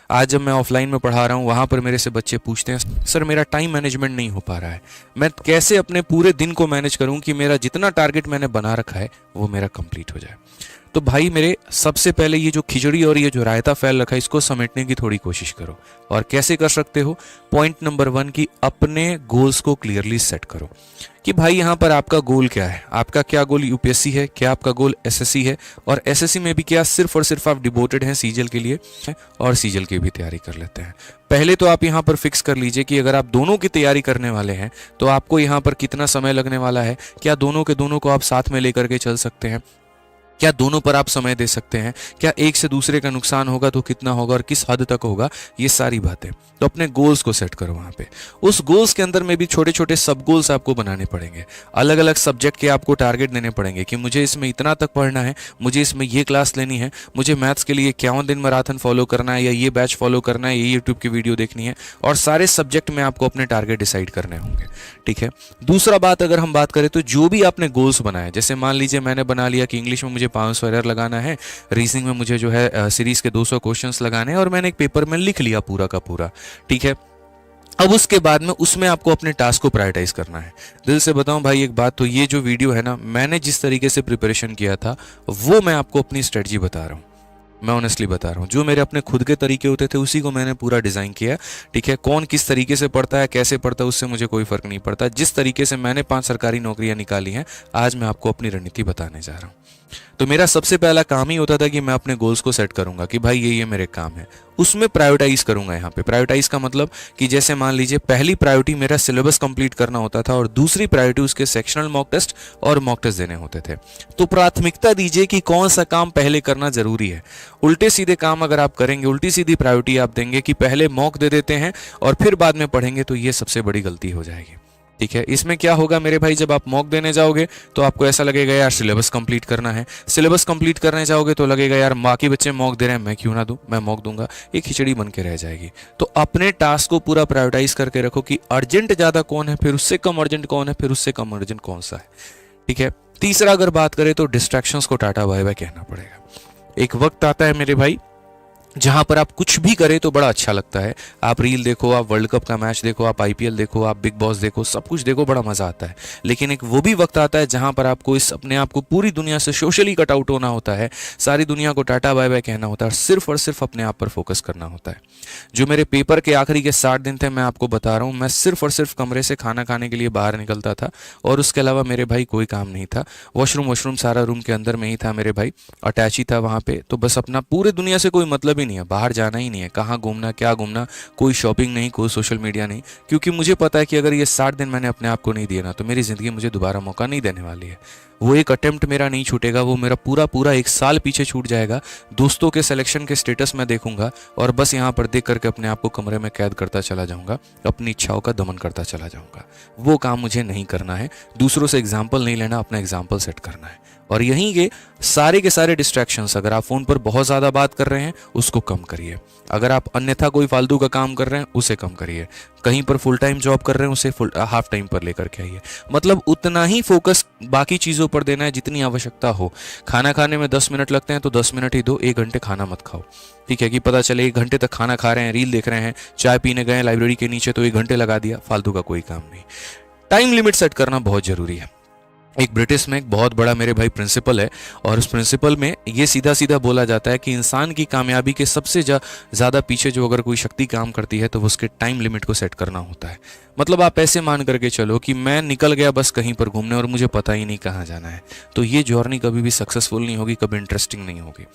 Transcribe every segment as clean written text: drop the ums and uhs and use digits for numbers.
आज जब मैं ऑफलाइन में पढ़ा रहा हूँ वहाँ पर मेरे से बच्चे पूछते हैं सर मेरा टाइम मैनेजमेंट नहीं हो पा रहा है, मैं कैसे अपने पूरे दिन को मैनेज करूँ कि मेरा जितना टारगेट मैंने बना रखा है वो मेरा कंप्लीट हो जाए। तो भाई मेरे सबसे पहले ये जो खिचड़ी और ये जो रायता फैल रखा है इसको समेटने की थोड़ी कोशिश करो। और कैसे कर सकते हो? पॉइंट नंबर 1 कि अपने गोल्स को क्लियरली सेट करो कि भाई यहाँ पर आपका गोल क्या है। आपका क्या गोल यूपीएससी है, क्या आपका गोल एसएससी है, और एसएससी में भी क्या सिर्फ और सिर्फ आप डिवोटेड हैं सीजीएल के लिए और सीजीएल की भी तैयारी कर लेते हैं। पहले तो आप यहाँ पर फिक्स कर लीजिए कि अगर आप दोनों की तैयारी करने वाले हैं तो आपको यहाँ पर कितना समय लगने वाला है, क्या दोनों के दोनों को आप साथ में लेकर के चल सकते हैं, क्या दोनों पर आप समय दे सकते हैं, क्या एक से दूसरे का नुकसान होगा तो कितना होगा और किस हद तक होगा, ये सारी बातें। तो अपने गोल्स को सेट करो वहाँ पे। उस गोल्स के अंदर में भी छोटे छोटे सब गोल्स आपको बनाने पड़ेंगे, अलग अलग सब्जेक्ट के आपको टारगेट देने पड़ेंगे कि मुझे इसमें इतना तक पढ़ना है, मुझे इसमें ये क्लास लेनी है, मुझे मैथ्स के लिए 51 दिन मैराथन फॉलो करना है, या ये बैच फॉलो करना है, ये यूट्यूब की वीडियो देखनी है, और सारे सब्जेक्ट में आपको अपने टारगेट डिसाइड करने होंगे। ठीक है। दूसरा बात अगर हम बात करें तो जो भी आपने गोल्स बनाए, जैसे मान लीजिए मैंने बना लिया कि इंग्लिश में मुझे 500 एरर लगाना है, रीजनिंग में मुझे जो है सीरीज के 200 क्वेश्चंस लगाने हैं, और मैंने एक पेपर में लिख लिया पूरा का पूरा। ठीक है। अब उसके बाद में उसमें आपको अपने टास्क को प्रायोरिटाइज करना है। दिल से बताऊं भाई एक बात, तो ये जो वीडियो है ना, मैंने जिस तरीके से प्रिपरेशन किया था वो मैं आपको अपनी स्ट्रेटजी बता रहा हूँ, मैं ऑनेस्टली बता रहा हूँ। जो मेरे अपने खुद के तरीके होते थे उसी को मैंने पूरा डिज़ाइन किया। ठीक है। कौन किस तरीके से पढ़ता है, कैसे पढ़ता है, उससे मुझे कोई फ़र्क नहीं पड़ता। जिस तरीके से मैंने 5 सरकारी नौकरियां निकाली हैं, आज मैं आपको अपनी रणनीति बताने जा रहा हूँ। तो मेरा सबसे पहला काम ही होता था कि मैं अपने गोल्स को सेट करूंगा कि भाई ये मेरे काम है, उसमें प्रायोरिटाइज करूंगा। यहाँ पे प्रायोरिटाइज का मतलब कि जैसे मान लीजिए पहली प्रायोरिटी मेरा सिलेबस कंप्लीट करना होता था और दूसरी प्रायोरिटी उसके सेक्शनल मॉक टेस्ट और मॉक टेस्ट देने होते थे। तो प्राथमिकता दीजिए कि कौन सा काम पहले करना जरूरी है। उल्टे सीधे काम अगर आप करेंगे, उल्टी सीधी प्रायोरिटी आप देंगे कि पहले मॉक दे देते हैं और फिर बाद में पढ़ेंगे, तो ये सबसे बड़ी गलती हो जाएगी। ठीक है। इसमें क्या होगा मेरे भाई, जब आप मॉक देने जाओगे तो आपको ऐसा लगेगा यार सिलेबस कंप्लीट करना है, सिलेबस कंप्लीट करने जाओगे तो लगेगा यार बाकी बच्चे मॉक दे रहे हैं, मैं क्यों ना दूं, मैं मॉक दूंगा। ये खिचड़ी बन के रह जाएगी। तो अपने टास्क को पूरा प्रायोरिटाइज करके रखो कि अर्जेंट ज्यादा कौन है, फिर उससे कम अर्जेंट कौन है, फिर उससे कम अर्जेंट कौन सा है। ठीक है। तीसरा अगर बात करें तो डिस्ट्रैक्शंस को टाटा बाय बाय कहना पड़ेगा। एक वक्त आता है मेरे भाई जहां पर आप कुछ भी करें तो बड़ा अच्छा लगता है। आप रील देखो, आप वर्ल्ड कप का मैच देखो, आप आईपीएल देखो, आप बिग बॉस देखो, सब कुछ देखो, बड़ा मजा आता है। लेकिन एक वो भी वक्त आता है जहां पर आपको इस अपने आप को पूरी दुनिया से सोशली कट आउट होना होता है, सारी दुनिया को टाटा बाय बाय कहना होता है और सिर्फ अपने आप पर फोकस करना होता है। जो मेरे पेपर के आखिरी के 60 दिन थे, मैं आपको बता रहा हूँ, मैं सिर्फ और सिर्फ कमरे से खाना खाने के लिए बाहर निकलता था और उसके अलावा मेरे भाई कोई काम नहीं था। वॉशरूम सारा रूम के अंदर में ही था मेरे भाई, अटैच ही था वहां पे। तो बस अपना पूरे दुनिया से कोई मतलब ही नहीं है, बाहर जाना ही नहीं है, कहाँ घूमना क्या घूमना, कोई शॉपिंग नहीं, कोई सोशल मीडिया नहीं, क्योंकि मुझे पता है कि अगर ये 60 दिन मैंने अपने आप को नहीं दिए ना तो मेरी जिंदगी मुझे दोबारा मौका नहीं देने वाली है। वो एक अटेम्प्ट मेरा नहीं छूटेगा, वो मेरा पूरा 1 साल पीछे छूट जाएगा। दोस्तों के सिलेक्शन के स्टेटस मैं देखूंगा और बस यहाँ पर देख करके अपने आप को कमरे में कैद करता चला जाऊंगा, अपनी इच्छाओं का दमन करता चला जाऊंगा। वो काम मुझे नहीं करना है। दूसरों से एग्जाम्पल नहीं लेना, अपना एग्जाम्पल सेट करना है। और यहीं के सारे डिस्ट्रैक्शंस, अगर आप फोन पर बहुत ज्यादा बात कर रहे हैं उसको कम करिए, अगर आप अन्यथा कोई फालतू का काम कर रहे हैं उसे कम करिए, कहीं पर फुल टाइम जॉब कर रहे हैं उसे हाफ टाइम पर लेकर के आइए। मतलब उतना ही फोकस बाकी चीजों पर देना है जितनी आवश्यकता हो। खाना खाने में 10 मिनट लगते हैं तो 10 मिनट ही दो, 1 घंटे खाना मत खाओ। ठीक है, कि पता चले 1 घंटे तक खाना खा रहे हैं, रील देख रहे हैं, चाय पीने गए लाइब्रेरी के नीचे तो 1 घंटे लगा दिया, फालतू का कोई काम नहीं। टाइम लिमिट सेट करना बहुत जरूरी है। एक ब्रिटिश में एक बहुत बड़ा मेरे भाई प्रिंसिपल है और उस प्रिंसिपल में ये सीधा सीधा बोला जाता है कि इंसान की कामयाबी के सबसे ज़्यादा पीछे जो अगर कोई शक्ति काम करती है तो वो उसके टाइम लिमिट को सेट करना होता है। मतलब आप ऐसे मान करके चलो कि मैं निकल गया बस कहीं पर घूमने और मुझे पता ही नहीं कहाँ जाना है, तो ये जर्नी कभी भी सक्सेसफुल नहीं होगी, कभी इंटरेस्टिंग नहीं होगी।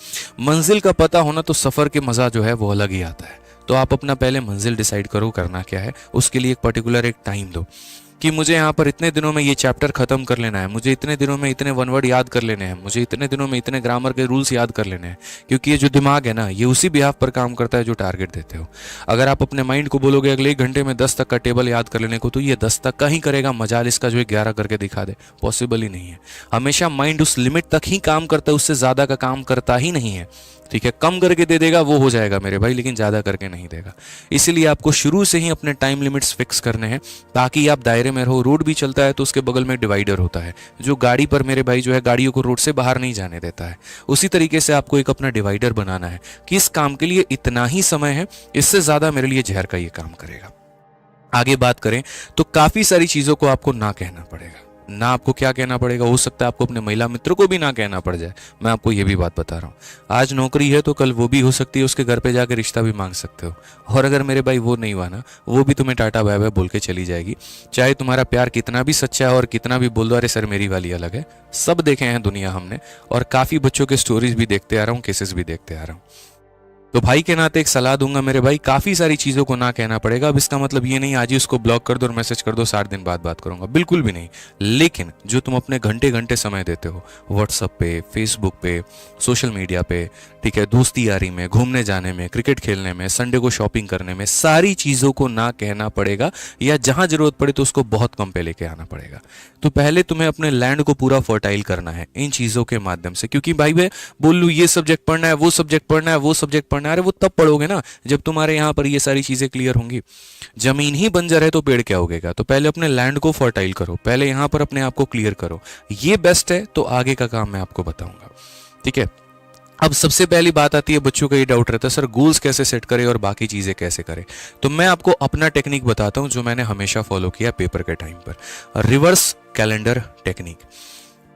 मंजिल का पता होना तो सफ़र के मज़ा जो है वो अलग ही आता है। तो आप अपना पहले मंजिल डिसाइड करो करना क्या है, उसके लिए एक पर्टिकुलर एक टाइम दो कि मुझे यहाँ पर इतने दिनों में ये चैप्टर खत्म कर लेना है, मुझे इतने दिनों में इतने 1 वर्ड याद कर लेने हैं, मुझे इतने दिनों में इतने ग्रामर के रूल्स याद कर लेने हैं। क्योंकि ये जो दिमाग है ना, ये उसी बिहाफ पर काम करता है जो टारगेट देते हो। अगर आप अपने माइंड को बोलोगे अगले 1 घंटे में 10 तक का टेबल याद कर लेने को, तो ये 10 तक का ही करेगा, मजाल इसका जो 11 करके दिखा दे, पॉसिबल ही नहीं है। हमेशा माइंड उस लिमिट तक ही काम करता है, उससे ज़्यादा का काम करता ही नहीं है। ठीक है, कम करके दे देगा वो हो जाएगा मेरे भाई, लेकिन ज़्यादा करके नहीं देगा। इसीलिए आपको शुरू से ही अपने टाइम लिमिट्स फिक्स करने हैं ताकि आप दायरे में रहो। रोड भी चलता है तो उसके बगल में डिवाइडर होता है जो गाड़ी पर मेरे भाई जो है गाड़ियों को रोड से बाहर नहीं जाने देता है। उसी तरीके से आपको एक अपना डिवाइडर बनाना है कि इस काम के लिए इतना ही समय है, इससे ज़्यादा मेरे लिए जहर का ये काम करेगा। आगे बात करें तो काफ़ी सारी चीज़ों को आपको ना कहना पड़ेगा। ना आपको क्या कहना पड़ेगा, हो सकता है आपको अपने महिला मित्र को भी ना कहना पड़ जाए। मैं आपको ये भी बात बता रहा हूँ, आज नौकरी है तो कल वो भी हो सकती है, उसके घर पे जाकर रिश्ता भी मांग सकते हो। और अगर मेरे भाई वो नहीं हुआ ना, वो भी तुम्हें टाटा बाय बाय बोल के चली जाएगी। चाहे तुम्हारा प्यार कितना भी सच्चा है और कितना भी बोल दो अरे सर मेरी वाली अलग है, सब देखे हैं दुनिया हमने, और काफ़ी बच्चों के स्टोरीज भी देखते आ रहा हूँ, केसेस भी देखते आ रहा हूँ। तो भाई के नाते एक सलाह दूंगा मेरे भाई, काफ़ी सारी चीज़ों को ना कहना पड़ेगा। अब इसका मतलब ये नहीं आज ही उसको ब्लॉक कर दो और मैसेज कर दो 60 दिन बाद बात करूंगा, बिल्कुल भी नहीं। लेकिन जो तुम अपने घंटे घंटे समय देते हो व्हाट्सअप पे, फेसबुक पे, सोशल मीडिया पे, ठीक है, दोस्ती यारी में, घूमने जाने में, क्रिकेट खेलने में, संडे को शॉपिंग करने में, सारी चीज़ों को ना कहना पड़ेगा, या जहाँ जरूरत पड़े तो उसको बहुत कम पे लेके आना पड़ेगा। तो पहले तुम्हें अपने लैंड को पूरा फर्टाइल करना है इन चीज़ों के माध्यम से। क्योंकि भाई मैं बोल लूँ ये सब्जेक्ट पढ़ना है, वो सब्जेक्ट पढ़ना है, वो सब्जेक्ट पढ़ना है, अरे वो तब पढ़ोगे ना जब तुम्हारे यहाँ पर ये सारी चीज़ें क्लियर होंगी। जमीन ही बंजर है तो पेड़ क्या उगेगा। तो पहले अपने लैंड को फर्टाइल करो, पहले यहाँ पर अपने आप को क्लियर करो, ये बेस्ट है। तो आगे का काम मैं आपको बताऊंगा, ठीक है। अब सबसे पहली बात आती है, बच्चों का ये डाउट रहता है सर गोल्स कैसे सेट करें और बाकी चीज़ें कैसे करें। तो मैं आपको अपना टेक्निक बताता हूं जो मैंने हमेशा फॉलो किया पेपर के टाइम पर, रिवर्स कैलेंडर टेक्निक।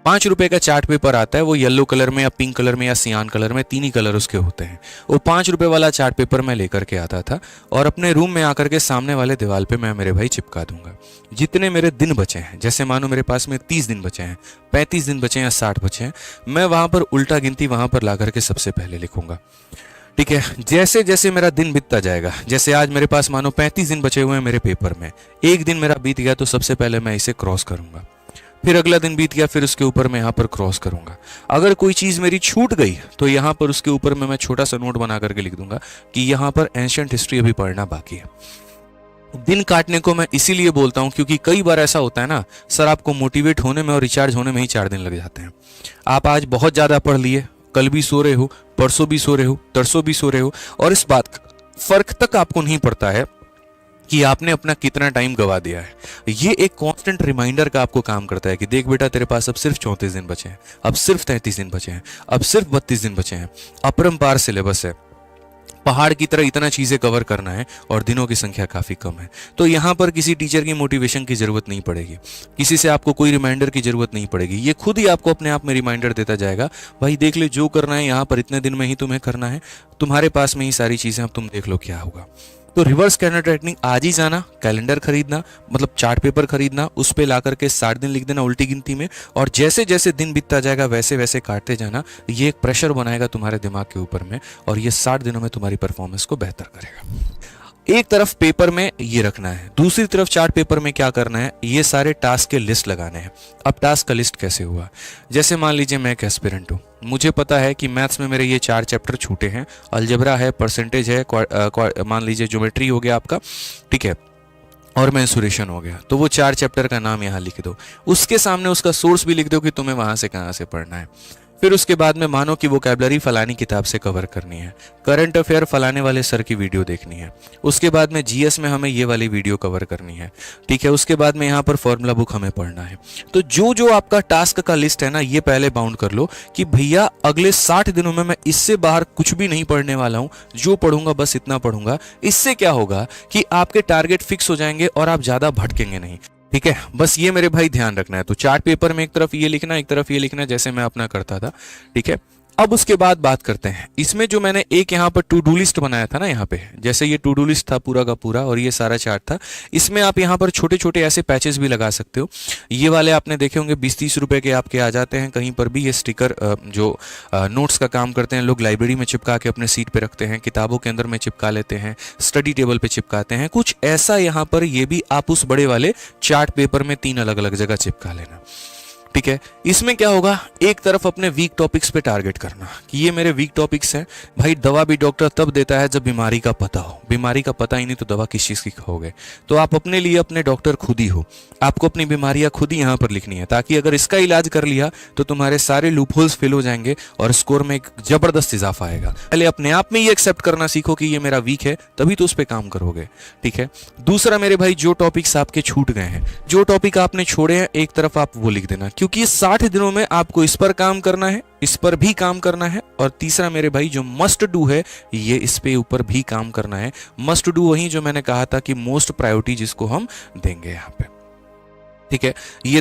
5 रुपए का चार्ट पेपर आता है, वो येलो कलर में या पिंक कलर में या सियान कलर में, 3 ही कलर उसके होते हैं। वो 5 रुपए वाला चार्ट पेपर मैं लेकर के आता था और अपने रूम में आकर के सामने वाले दीवार पे मैं मेरे भाई चिपका दूंगा। जितने मेरे दिन बचे हैं, जैसे मानो मेरे पास में 30 दिन बचे हैं, 35 दिन बचे हैं या 60 बचे हैं, मैं वहां पर उल्टा गिनती वहां पर ला करके सबसे पहले लिखूंगा, ठीक है। जैसे जैसे मेरा दिन बीतता जाएगा, जैसे आज मेरे पास मानो 35 दिन बचे हुए हैं मेरे पेपर में, एक दिन मेरा बीत गया तो सबसे पहले मैं इसे क्रॉस करूंगा, फिर अगला दिन बीत गया, फिर उसके ऊपर मैं यहाँ पर क्रॉस करूंगा। अगर कोई चीज़ मेरी छूट गई तो यहाँ पर उसके ऊपर मैं छोटा सा नोट बना करके लिख दूंगा कि यहाँ पर एंशिएंट हिस्ट्री अभी पढ़ना बाकी है। दिन काटने को मैं इसीलिए बोलता हूँ क्योंकि कई बार ऐसा होता है ना सर, आपको मोटिवेट होने में और रिचार्ज होने में ही 4 दिन लग जाते हैं। आप आज बहुत ज़्यादा पढ़ लिए, कल भी सो रहे हो, परसों भी सो रहे हो, तरसों भी सो रहे हो, और इस बात का फर्क तक आपको नहीं पड़ता है कि आपने अपना कितना टाइम गवा दिया है। ये एक कांस्टेंट रिमाइंडर का आपको काम करता है कि देख बेटा तेरे पास अब सिर्फ 34 दिन बचे हैं, अब सिर्फ 33 दिन बचे हैं, अब सिर्फ 32 दिन बचे हैं। अपरंपार सिलेबस है, पहाड़ की तरह इतना चीजें कवर करना है और दिनों की संख्या काफी कम है। तो यहाँ पर किसी टीचर की मोटिवेशन की जरूरत नहीं पड़ेगी, किसी से आपको कोई रिमाइंडर की जरूरत नहीं पड़ेगी। ये खुद ही आपको अपने आप में रिमाइंडर देता जाएगा, भाई देख ले जो करना है यहाँ पर इतने दिन में ही तुम्हें करना है, तुम्हारे पास में ही सारी चीजें, अब तुम देख लो क्या होगा। तो रिवर्स कैलेंडर टेक्निक, आज ही जाना, कैलेंडर खरीदना, मतलब चार्ट पेपर खरीदना, उस पे ला करके 60 दिन लिख देना उल्टी गिनती में, और जैसे जैसे दिन बीतता जाएगा वैसे वैसे काटते जाना। ये एक प्रेशर बनाएगा तुम्हारे दिमाग के ऊपर में, और ये 60 दिनों में तुम्हारी परफॉर्मेंस को बेहतर करेगा। एक तरफ पेपर में ये रखना है, दूसरी तरफ चार्ट पेपर में क्या करना है, ये सारे टास्क के लिस्ट लगाने हैं। अब टास्क का लिस्ट कैसे हुआ, जैसे मान लीजिए मैं एक एस्पिरेंट हूँ, मुझे पता है कि मैथ्स में मेरे ये 4 चैप्टर छूटे हैं, अलजेब्रा है, परसेंटेज है, मान लीजिए ज्योमेट्री हो गया आपका, ठीक है, और मेंसुरेशन हो गया। तो वो 4 चैप्टर का नाम यहाँ लिख दो, उसके सामने उसका सोर्स भी लिख दो कि तुम्हें वहां से कहाँ से पढ़ना है। फिर उसके बाद में मानो कि वोकैबुलरी फलानी किताब से कवर करनी है, करंट अफेयर फलाने वाले सर की वीडियो देखनी है, उसके बाद में जीएस में हमें ये वाली वीडियो कवर करनी है, ठीक है, उसके बाद में यहाँ पर फॉर्मूला बुक हमें पढ़ना है। तो जो जो आपका टास्क का लिस्ट है ना, ये पहले बाउंड कर लो कि भैया अगले 60 दिनों में मैं इससे बाहर कुछ भी नहीं पढ़ने वाला हूँ, जो पढ़ूंगा बस इतना पढ़ूंगा। इससे क्या होगा कि आपके टारगेट फिक्स हो जाएंगे और आप ज्यादा भटकेंगे नहीं, ठीक है। बस ये मेरे भाई ध्यान रखना है। तो चार्ट पेपर में एक तरफ ये लिखना, एक तरफ ये लिखना, जैसे मैं अपना करता था, ठीक है। अब उसके बाद बात करते हैं, इसमें जो मैंने एक यहाँ पर टू डू लिस्ट बनाया था ना, यहाँ पे जैसे ये टू डू लिस्ट था पूरा का पूरा और ये सारा चार्ट था, इसमें आप यहाँ पर छोटे छोटे ऐसे पैचेस भी लगा सकते हो। ये वाले आपने देखे होंगे 20-30 रुपए के आपके आ जाते हैं कहीं पर भी। ये स्टिकर जो नोट्स का काम करते हैं लोग, लाइब्रेरी में चिपका के अपने सीट पे रखते हैं, किताबों के अंदर में चिपका लेते हैं, स्टडी टेबल पे चिपकाते हैं, कुछ ऐसा यहाँ पर ये भी आप उस बड़े वाले चार्ट पेपर में 3 अलग अलग जगह चिपका लेना, ठीक है। इसमें क्या होगा, एक तरफ अपने वीक टॉपिक्स पे टारगेट करना कि ये मेरे वीक टॉपिक्स हैं। भाई दवा भी डॉक्टर तब देता है जब बीमारी का पता हो, बीमारी का पता ही नहीं तो दवा किस चीज़ की खाओगे। तो आप अपने लिए अपने डॉक्टर खुद ही हो, आपको अपनी बीमारियां खुद ही यहाँ पर लिखनी है, ताकि अगर इसका इलाज कर लिया तो तुम्हारे सारे लूपहोल्स फिल हो जाएंगे और स्कोर में एक जबरदस्त इजाफा आएगा। पहले अपने आप में ये एक्सेप्ट करना सीखो कि ये मेरा वीक है, तभी तो उस पर काम करोगे। ठीक है। दूसरा मेरे भाई, जो टॉपिक्स आपके छूट गए हैं, जो टॉपिक आपने छोड़े हैं, एक तरफ आप वो लिख देना, क्योंकि इस 60 दिनों में आपको इस पर काम करना है, इस पर भी काम करना है। और तीसरा मेरे भाई, जो मस्ट डू है, ये इस पे ऊपर भी काम करना है। मस्ट डू वही जो मैंने कहा था कि मोस्ट प्रायोरिटी जिसको हम देंगे यहाँ पे। ठीक है। ये